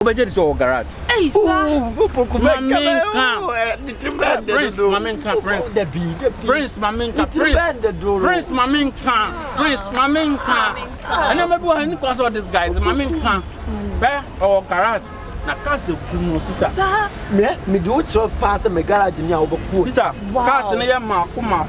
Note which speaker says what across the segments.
Speaker 1: Obey is all garage.
Speaker 2: Hey,
Speaker 1: Prince, I never go any cause of this guys. Maminka, bear or garage. Na castle, sister.
Speaker 3: Me do it so fast and my garage in your book.
Speaker 1: Sister, castle near Makuma.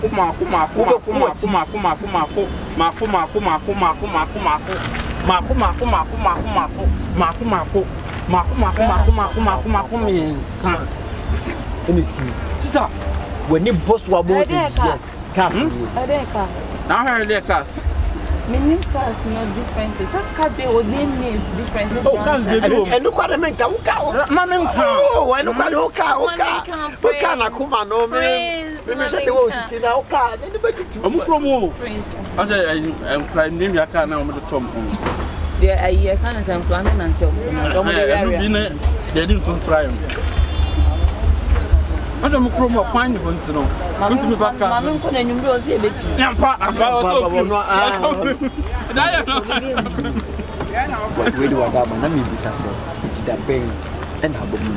Speaker 1: Sister, when you boss were both, yes, castle. Now, her their cast.
Speaker 2: Meaning cars no differences. Just cars they would name names different.
Speaker 1: Oh, cars they do.
Speaker 3: And look what I meant. Oh, I look at Oka. Nakuma no man.
Speaker 1: I'm trying name your car now with the Tom.
Speaker 2: Yeah, I can't say I'm planning until
Speaker 1: they didn't try them. I don't know find you to know. I'm to be back. I'm going to see a bit. I'm
Speaker 3: where do I go? My name is Bissasser. That pain and how about you?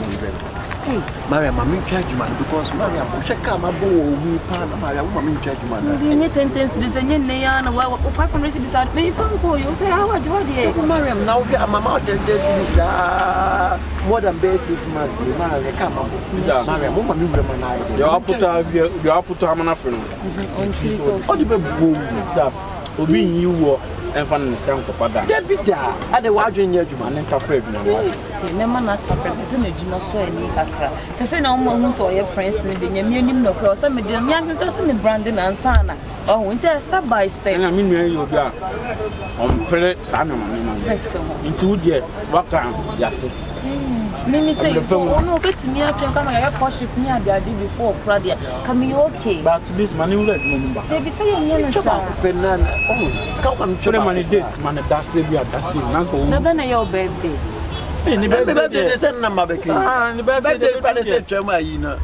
Speaker 3: Hey, Mariam, I'm in charge, man, because Mariam, check out my boy, we pan, Mariam, I'm in charge, man.
Speaker 2: You need to this and Nayan, 500 decide. Maybe for you say, how do you
Speaker 3: Mariam, now get my mouth and this is more than basis, Master. Mariam, come on. Mariam, what you remember?
Speaker 1: You are put to Hamana friend.
Speaker 3: What do you boom?
Speaker 1: Obi you were and fun in the father.
Speaker 3: Get it there. I the watching you, man, and cafe.
Speaker 2: Never not a person, you know, so any cacra. To say no more to your prince, living a medium no cross, some of the young person in Brandon and Sana. Oh, winter step by step.
Speaker 1: I mean, you are on Pele Sana into dear, what can you?
Speaker 2: Mimi say, oh no, get to me, I can come and worship me at the idea before Pradia. Come you okay?
Speaker 1: But this money will let me.
Speaker 2: Baby, say you're
Speaker 3: come and
Speaker 1: put money date, man, that's the year, that's it.
Speaker 2: Now then, your birthday.
Speaker 3: The birthday is a number. The birthday is Chama, you know.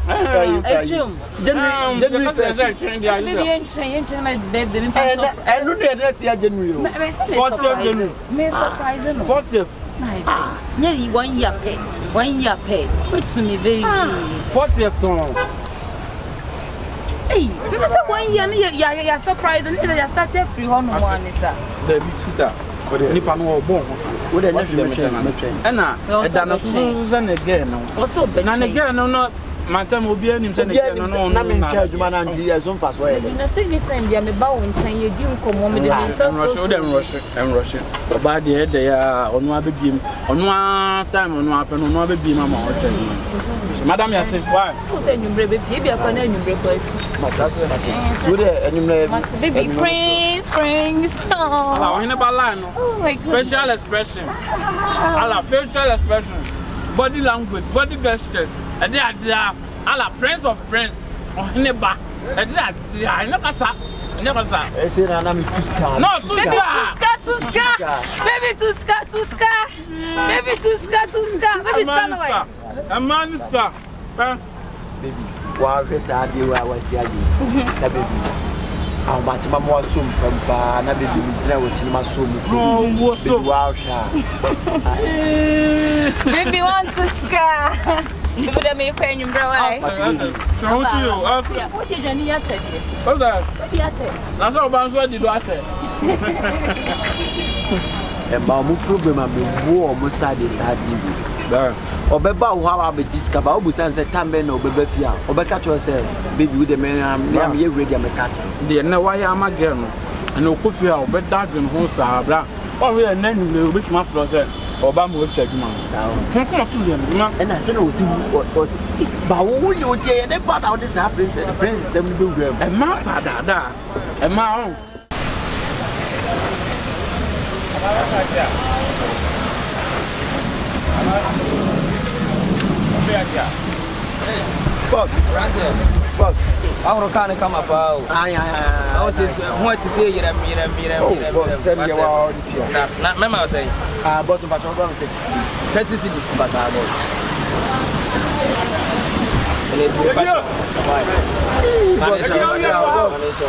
Speaker 2: Nearly 1 year pay. 1 year pay. What's me, baby?
Speaker 1: 40th.
Speaker 2: Hey, you know, 1 year, you're surprised, and you started free on one, is that?
Speaker 1: The big sister. Nippon or born. With a nephew, and now, Susan again.
Speaker 2: Also,
Speaker 1: and again, no, my time will be any charge, man, and years on pass away.
Speaker 2: In the same time, they are about when you do come home with the
Speaker 1: and Russian. About the head, they are on one beam, on one time, on one pen, on one beam. Madam, you say, why? Who said you baby upon any breakfast? Baby, Prince. Oh, my God. Facial expression. Facial expression. Body language, body gestures. And they are all prince of prince. Oh, in the back. And that, I never saw. No, Baby, to ska. Baby, stand away. A man is ska.
Speaker 3: Baby, wow, this idea I was here. Baby. How much my more soon from Bana, baby, with my soul. No, so wow,
Speaker 2: baby, want to ska. You would have made penny, bro. What did you need?
Speaker 1: What's that? That's all about what you watch.
Speaker 3: And Bamu problem, I mean, war, Mosadi, Sadi. Or Beba, how I be discovered, Obusan said, Tamben or Bebefia, or Becatch yourself, baby with the man, I'm ready, I'm a catcher. They know why I'm a girl, and no coffee, or bed dog and horse are black. Or we are then which my floor. Obama will check man. And I said, oh, what was it? But who you would say, and then part out this happens, and the prince is 7 billion. And my father, and my own. Fuck. I want to come up. I was what to say, you that's not my mouth saying. I bought about 30 cities, but I bought.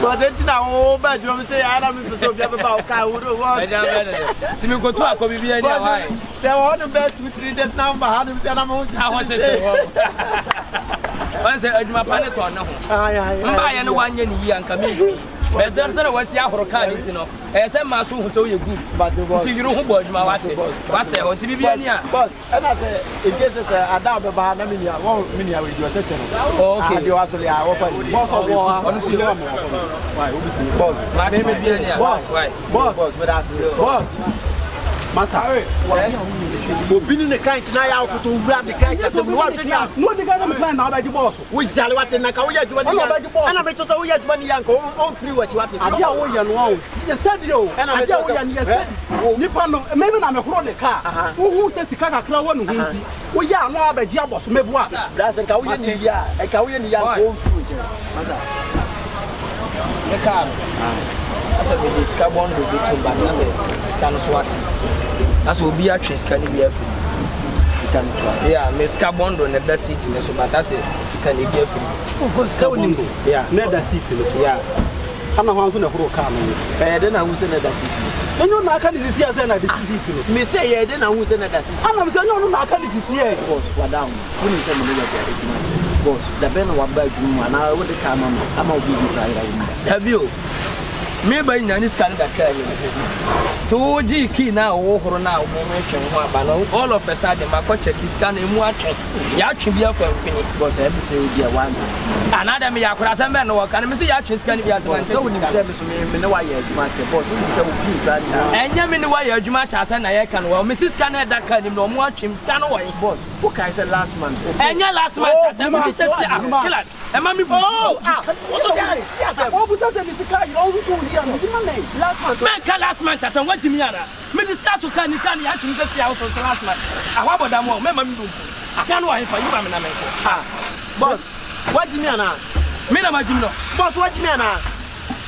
Speaker 3: But then now, but you say I am so about to me go to a coffee. There are the best 2-3 days now, but how was it? Once I my planet on no. I am 1 year and coming. But there's a was Yahokan, you know, as a man who so you good, but you know who was my wife. What's there to be here? But another, it gets a doubt about a minute, 1 minute with your section. Okay, you actually are open. Boss, with us, boss. Master, we've been in the kind now to grab the kind of no, the guy plan now by the boss. We shall watch in Nakaya to and I bet to tell you when Yanko all through what you want. I know you said you and I tell you, Nippon, maybe I'm a chronic car. Who says the car crow one? We are now by Jabos, maybe what? That's a Kawian, a Kawian young the car. As a bit is carbon will be too bad as a scan of what. As will be a trace can be a yeah, Miss Carbon on the seat in the super. That's it. Can you get free? Yeah, never seat. Yeah. I'm not going to hold car. Then I was in the city. No, I can't see as I did. Miss say, then I was in the city. I'm not saying, no, I can't see here. Madame, when you send me the Ben one by GRUMA, and I would come on. I'm going to be right. Have you? Maybe in this kind of carry. 2G key now, over now, all of a sudden, my coach is standing more. Yachibia for finish was every day one. Another me, I could have been no can see Yachis can be as one. So when you service me, no way as much support. And you mean why you much as I can. Well, Mrs. Canada that can no more him stand away. Who can say last month? And your last month, Mrs. Killer. And Mammy, oh, last month, as I want to me, Minister to can you actually just see out of last month. I want them all. Remember, I can't wait for you, I'm Boss, what do you mean? Minamajino, boss, what do you mean?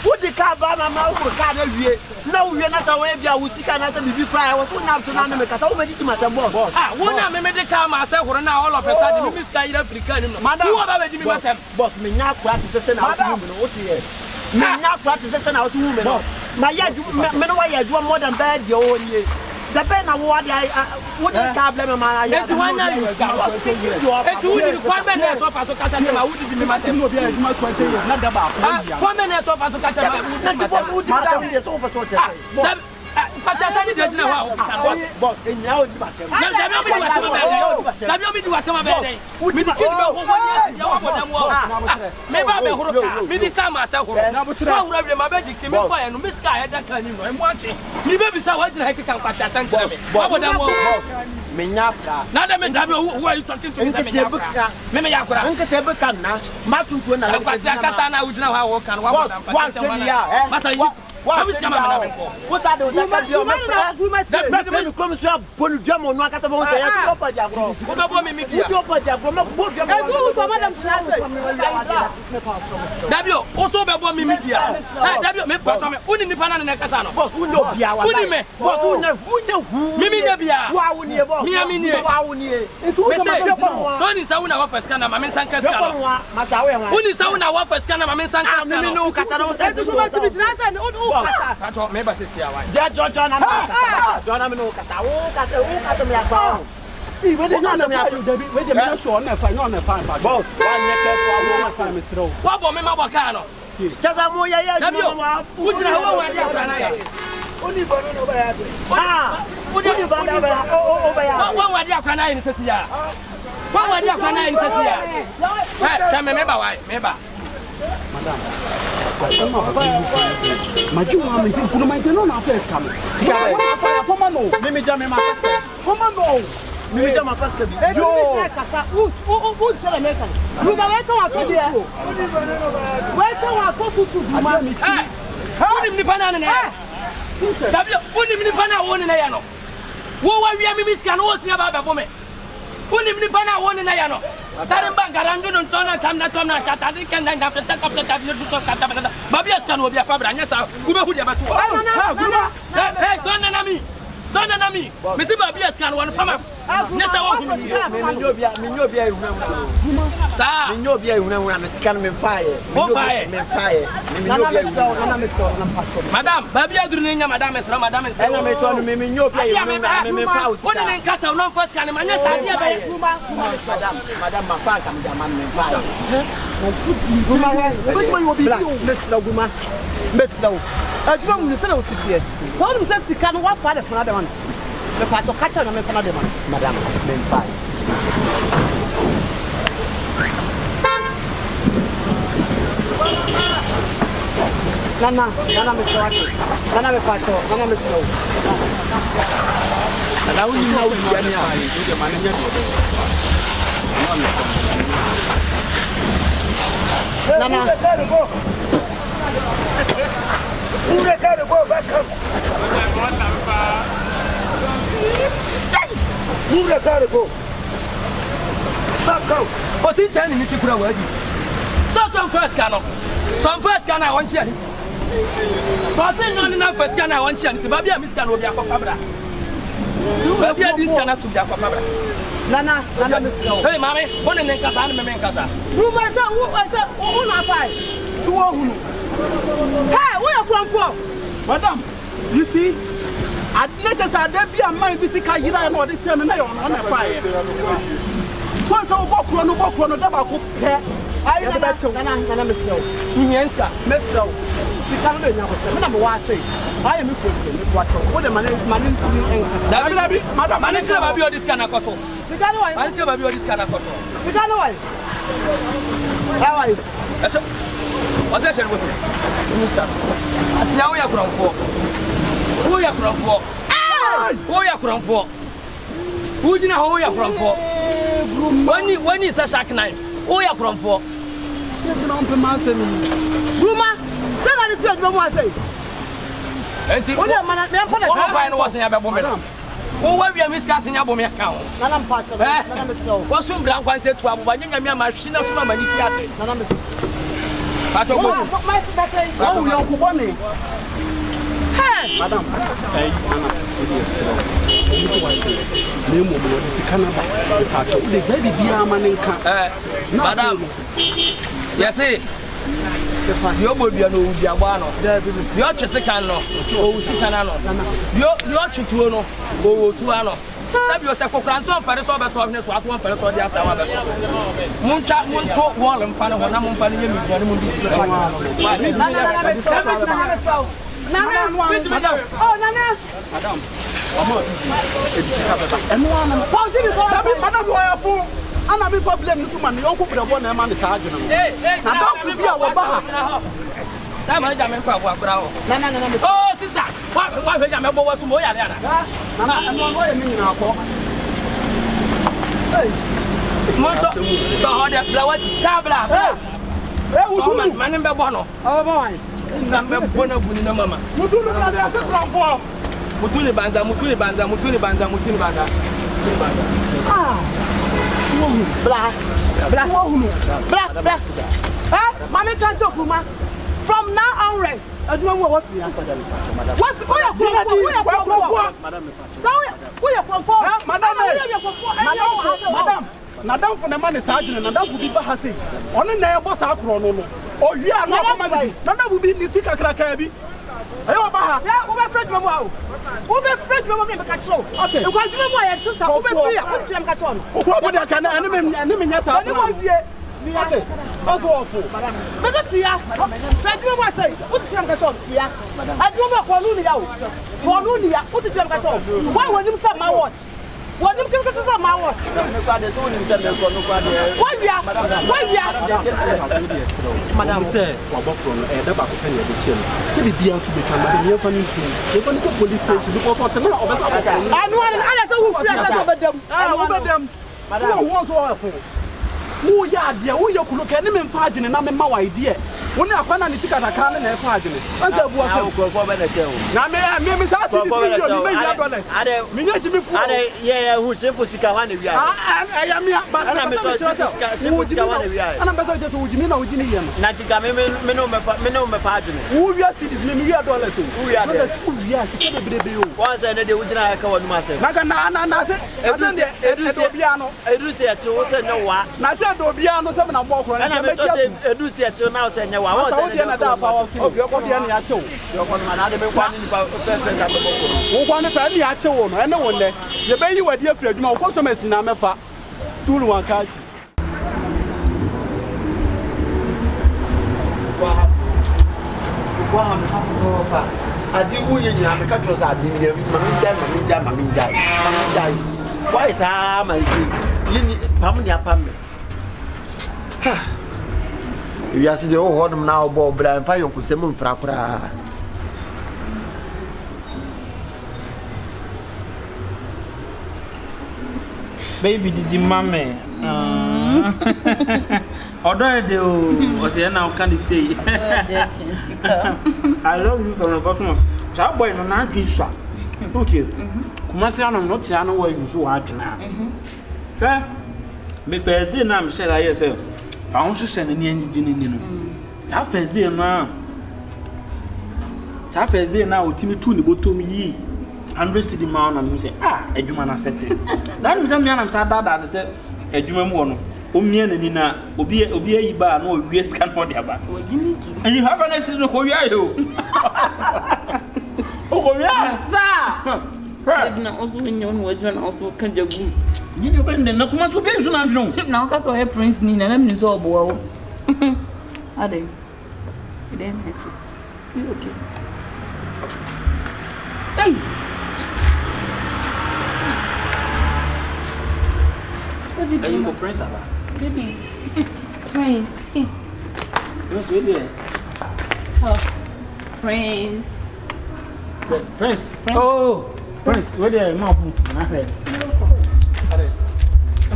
Speaker 3: Would the car by my mouth for car? No, we are not away. I would see another before I was going out to Nana because I already to my boss. Ah, one I made the car myself for now, all of a sudden, we missed African. Madam, what about you, boss? Me not practice and out of me not practice and out of women. My yard, I do more than bad your own year. The pen of what I wouldn't have them. My yard. It's 1 year. It's 1 minute of us to catch them. I wouldn't be my team. Not about 1 minute of us to catch them. But I said, you know, but now it's back. Let me do what I'm about. We didn't know what maybe I'm a time myself. Now, my magic came up and Miss Guy that can you know I'm watching. You maybe saw what I can catch attention to me. What would I want? Now, the men who are you talking to? Maybe I could have a can now. Matthew, when I was Casana, which now I can walk. What is coming? What are those? That comes to a full jam on Nakata. W also about me. W make part of only the Panana and Casano. Who know Bia? Son is our office, can I mean Sankasano? Who is our office, can I mean Sankasano? That's what maybe this year. John, I'm no Catao. Even the none of me, with the show on the fine on the fine. Both 1 year time is through. What about me, Mabacano? Just a more year. Would you know where you're only burning over here? Would you burn over here? What were you crying in Cecilia? What were you crying in Cecilia? Tell me, maybe, maybe. Madam, my you are making my general affairs coming. Let me jam my Pomano. Let me jam my pastor. Who tell American? You are welcome to Kumasi. How did the banana? Put him in the banana one in a yano. What we are missing was never about me. Put him in the banana one in a yano. Sarin Bank, I don't turn come that one. I can have to take up the tablet to talk about Babias can be a fabric. Yes, who are hey, don't enemy.
Speaker 1: No, me. Missy Babia scan one from Nessa walking.
Speaker 3: Minyobia,
Speaker 1: Sir,
Speaker 3: Minyobia, can me fire.
Speaker 1: Madam, Babia Dunia, Madame, Madame, and I'm telling me, Minyobia, what in Castle, no first can Madame,
Speaker 3: which one will be Miss Loguma? Miss Low. I don't know the city. One says you can't walk for another one. The part of catcher and another one, Madame. Nana, Miss Rocky. Nana, Pato, Nana, Miss Low. And I will know the manager. Nana, who they got to go back up? Who they got to go? Back up.
Speaker 1: But he's telling me to put away. Some first can I want you. So I said, no, enough first can I want you. Baby, I miss can be a copabra. Baby, this cannot to be a copabra.
Speaker 3: Nana, Miss Low.
Speaker 1: Hey, Mammy, one in Casa and Mencasa.
Speaker 3: Who was that? Who not five? Hey, where you from for? Madam, you see, I let us have there be a mind physical, you know, this year, and I on a fire. Once I walk on the walk on the double pair. I am the better than I'm Miss Low. Miss Low. She can't do nothing. Number one, say, I am equal to what the man to me. Madam, manager of your discount. The guy, manager of your discount. The guy, how are you? What's that? Minister, I see how you are from for. Who you are from for? Who you are from for? Who do you know who you are from for? When is a shark knife? Who you are from for? GRUMA, somebody said, no more say. And see, what a man, was in your woman. Who will be a miscasting your woman account? What's some brown one said to a woman, your machine of some money. Madam, Madam, yes, your baby, no, your one, your Chesicano, or Sicanano, your Chituano, or Tuano. Sabe você com França para só bater nesse assunto one para só de assar Muncha muito wall and fan of Namon Pania Madam, I'm not problem to man, you put the one man is arguing. Now don't be our bar. Some of them for what grow. No. Oh, sister, what was your member was more? I'm not going to now. So, how the blower, tabla. My number one. Oh, boy. Number one of Mama. Mutuli Banda. Ah. Black. Mammy can't talk, Kumasi. From now onwards, I don't know what we are. What's who are Madam, for the man is sergeant, and that would be Bahasi. Only neighbors are chrono. Oh, you are not coming. None will be Nitika Krakabi. Hello, Baha. Yeah, over French Mamma. Over French Mamma catch low. Okay, you can't give me a two over free. What you catch on? What I can enemy yet. I'll go for Madam. But if you are, I do what I say. What did you catch on? Yeah, I do not for Lunia. For Lunia, what did you catch on? Why would you sell my watch? What did you get to my watch? Why we are? Madam said, the back of the chin. Say the deal to become a police station before I know over them. Madam, who are who you are, dear, who you could look at them and fighting and I'm in my idea.
Speaker 1: When I find an etiquette, I can't have party. I said, what I will go for the show. Now, me, yeah, who's simple Sika one of you. I am here, but I'm better to Jimmy. Natica, me party. Who you are sitting, me, you are dollars. Who are there? Yes, once I did the original echo on myself. Nagana, nothing. Piano, I do say at you, no one. I said, Obiano, 7 and walk, and I do say at you now, saying, no, I was of your body and your show. You're one another one about who want to find the actual one, and no one there. The baby were dear friend, my customers in Amefa. 2 1 cash. I do win in America, I did Mammy die. Why is I see? You need Pamania Pam. You are the old one now, Bob, but I'm fine with Simon Frapra. Baby, did you mammy? Although do was there now can say I love you from the bottom of that boy no na give shot. Okay. Kumasi ano no ti ano wa you so hard na. Fa me first day na me share I say fa ho hye ne anjiji ni no. That first day na otimi tu ni botom yi 100 cedi ma na me say adwuma na sete. Na me say me na me say dada say adwuma mu no. Omia na ni na obi ayi ba na owie scan for dia ba. And you have an accident no ko wia yo. O ko wia sa.
Speaker 2: Na also when you want to also can jagu.
Speaker 1: Ni no ben na kuma so be so na no.
Speaker 2: Na ka so prince ni na me so obo wo. Ade. Then I see. You okay? Hey. Are you go prince aba? Baby. Prince.
Speaker 1: What's with you?
Speaker 2: Oh. Prince.
Speaker 1: Prince. Oh. Prince, where the mouth? I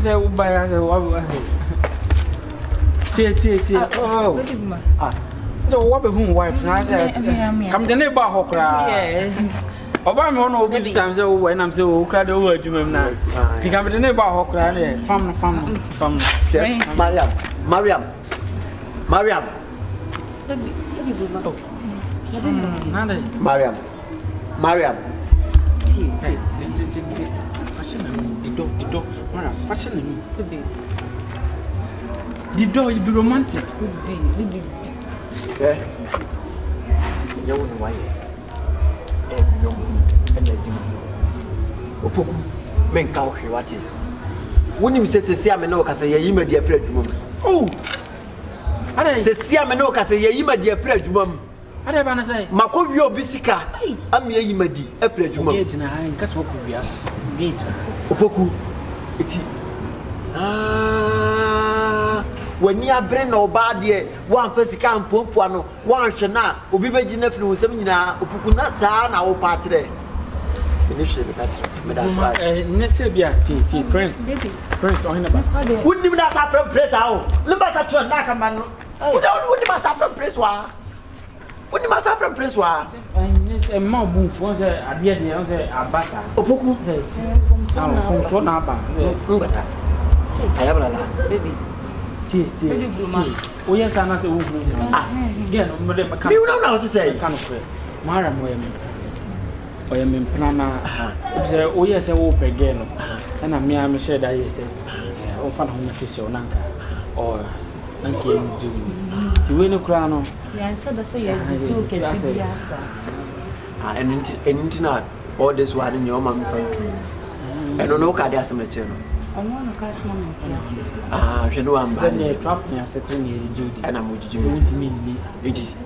Speaker 1: said, oh, by I said, what? Oh. So, what be whom wife? I said, come the neighbor, Hokra. Oba me ono obi time say wo na me say o kra de o adwuma m na ti ka me de neighbor Hokra na fam Mariam Mariam the door you be romantic yeah you won't why Opoku menka ohwewate wonim sese ame na okase ye yima dia fra adwuma m oh ade sese ame na okase ye yima dia fra adwuma m ade ba na say makowi obi sika ame ye yima di fra adwuma m gate na han kase okowia gate Opoku eti wani abre na oba de wan fasika mpompo ano wan hwe na obi beji na firi wosam nyina Opoku na saa na wo patre initially that's why next year ti prince on about wouldn't that happen press how limba ta tro na kama no wouldn't must happen press wa wouldn't must happen press wa e ma bu fo say ade de on say abasa Opoku from so na ba ngata ayabala baby ti o yes ana say wo again mo de ka mi una na say kan ko mara mo yemi oya me mpana say o yes wo pege no na me am share da yes o fa na ho message o nanka o nanka en juni ti we no kra no ya so da say ya jitu ke sibiasa and not all this one in your mom country and no ka dia asem no
Speaker 2: ono ka asem no
Speaker 3: hwe no amba
Speaker 1: ne trap ne asetri ne judi
Speaker 3: ana mojiji ni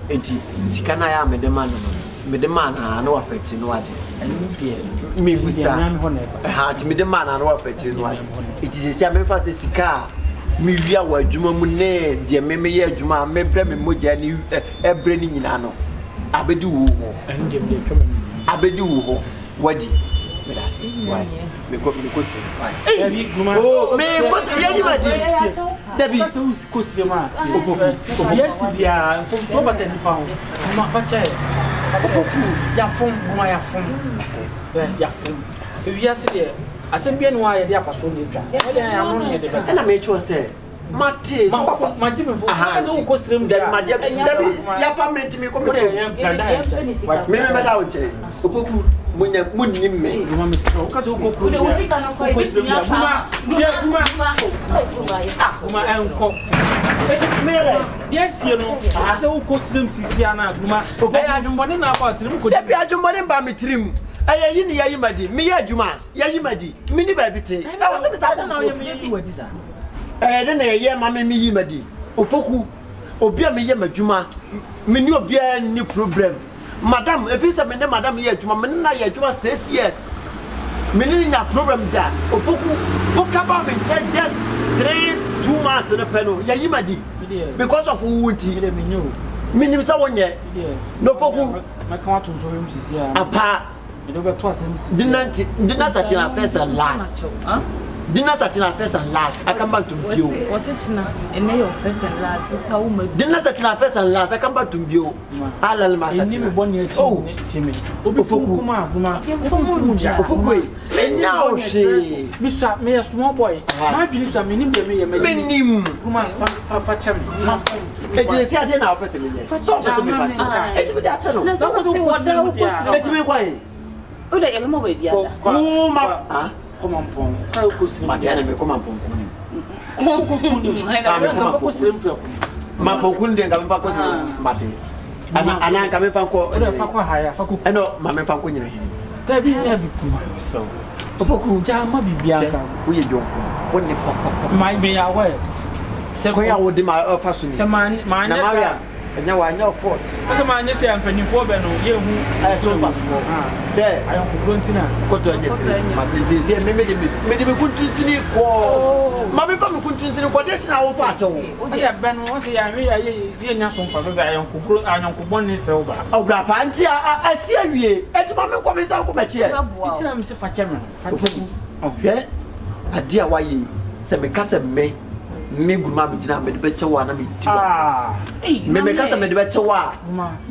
Speaker 3: enti sikana ya medema na wafeti no ade me busa ha ti medema na wafeti no ade it is say me fa se sika mi wia wa adwuma mu ne de me ye adwuma me bre me moja ni ebre ni nyina no abedi wo ho abedi wo ho wadi Why? Because why?
Speaker 1: Oh,
Speaker 3: me what Debbie.
Speaker 1: Yes, yeah, from so but any pound. My father. Yafum, my yafum. Yafum. If you are here, I said, be why they are pursuing the and I made sure say, Mate, my Jimmy for I don't go stream that my Yapa meant to me come here. Maybe I would say, Opoku, when you wouldn't me, you want me to go because yes, you know, I said, who could swim Siciana, Guma, I don't want to know about him. Could I don't want to buy me trim? I am Yayimadi, me Yajuma, Yayimadi, Mini Baby. I was a know what is that. I don't know, Mamma me Yimadi, Opoku, Obia me Yamajuma, Minu Bia, new problem. Madam, if it's a man, Madam Yajuma, Yajuma says yes. Meaning a problem that Opoku, book about me just 2 months in a panel, Yayimadi, because of Wunti, meaning someone yet. No Poku, my cartoons for him, apart. Didn't sat in a first and last. Didn't sat in a first and last. I come back to you.
Speaker 2: Was it now? And they your first and last.
Speaker 3: Didn't sat in a first and last. I come back to you. I'll my name. Oh, Timmy. Opoku, and now she, Mr. May a small boy. My beliefs are minim. It is a dinner person. It's with that channel. Let me why.
Speaker 2: Oh, they are more with the other.
Speaker 3: Oh, my. Come on, Pong. How could my channel come on, Pong? My Pong didn't come back with Martin. And I come if I call a higher. I know, Mamma Pong. There be so. Opoku, Jama Bianca, we don't. When they pop, might be away. So I would do my person. Some man, MARRIAM. And now I know what. As a man, you say I'm penny for Beno, you who I told us. There, I am going to but it is here, maybe we could just call. Mammy, come countries in a project now. Yeah, Ben was here. I am National Father. I am Kubon is over. Oh, Grapantia, I see you. It's Mamma coming out of my chair. It's a Fachaman. Okay, a dear why you say, because of me. Me GRUMA me dina me beche wa na me di me kasa me beche wa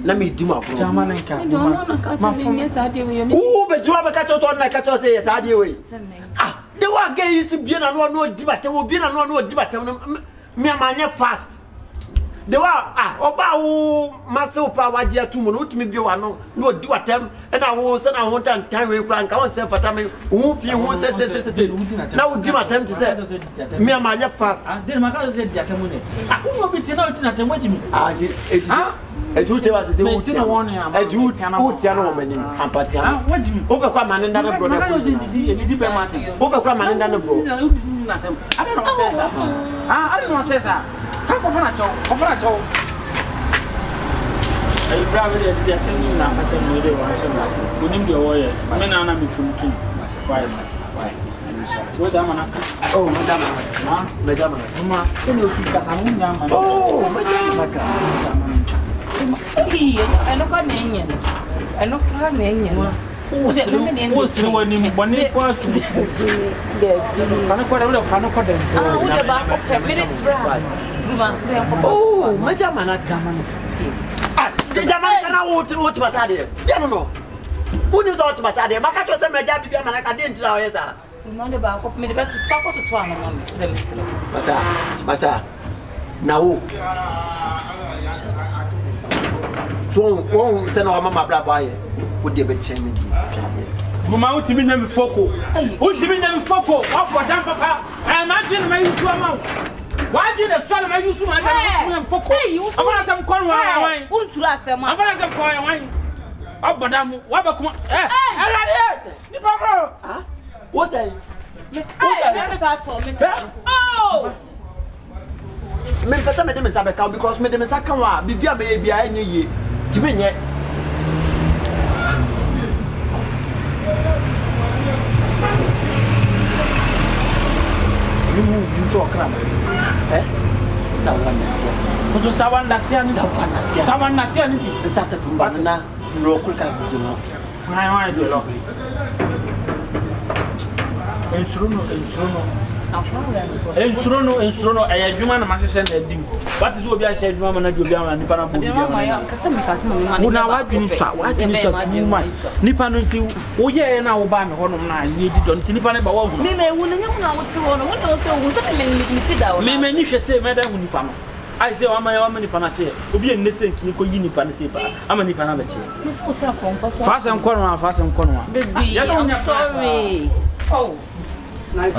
Speaker 3: na me di ma
Speaker 2: jama na nka ma fun me sa de we
Speaker 3: o be jwa be ka cho na ka cho say sa de we de wa ga yi si bia na no di batem o bia na no di batem me amanye fast de wa oba wo maso pa wa dia tu mu no tumi bia wa no di batem na wo se na ho tan we kura nka won se fata me wo fi wo se na wo di batem ti se me amanye fast
Speaker 1: de ma ka se di batem ne wo bi ti na wo ti na temo jimi
Speaker 3: eju che wa se se wo ti na won ya eju wo ti na wo mani ampati ha wo jimi wo be kwa mane nda no bro na ko di be ma ti wo be kwa mane nda no bro na tem I don't know say sa I don't know say sa Come on, I brave the attending now. I tell you, they want to win the oil. Men are not from two. Why? Madam, oh, Madam, oh,
Speaker 2: I look at Nene. I look at Nene. Who's the one in one equal to the
Speaker 3: oh, Madam, the Jamaican out to Matade. No. Who knows out to Matade? Macato, the Madame, I didn't know. Yes, sir. Not about me better to talk to Twan. Massa, now. So, won't send our mamma Blaboy. Would you be changing? Mamma, what do you mean, them Foko? What do you mean, them Foko? What for damn papa? I imagine my use to amount. Why did the son of my use to my Foko? I want some corn wine. Won't you ask them? I want some corn wine. Oh, madame, what about come? What's that? Oh! Me pesa me dem sabeka because me dem saka wa bibia me bia enye ye timi nye ni mu ju to kra sawanasia ko sawanasia ni sawanasia ni sata tumba na rokul ka bu no hai hai do lo
Speaker 1: Ensuro no adwuma na mahyehyɛ na adim what is obi ahyɛ adwuma na obi ama nipa na bobi una wadwin so kuma nipa no nti wo ye na wo ba me honom na ye di don nti nipa na ba wo hu
Speaker 2: me wu na nyamu na wo te wo no wo na wo se wo so me ti da wo
Speaker 1: me ni hwɛ sɛ me da hu nipa no I say wa nipa na che obi enne senki ko yi nipa na se ba ama nipa na ba che
Speaker 2: me so say confess
Speaker 1: fast and corner
Speaker 2: baby I'm sorry
Speaker 3: nice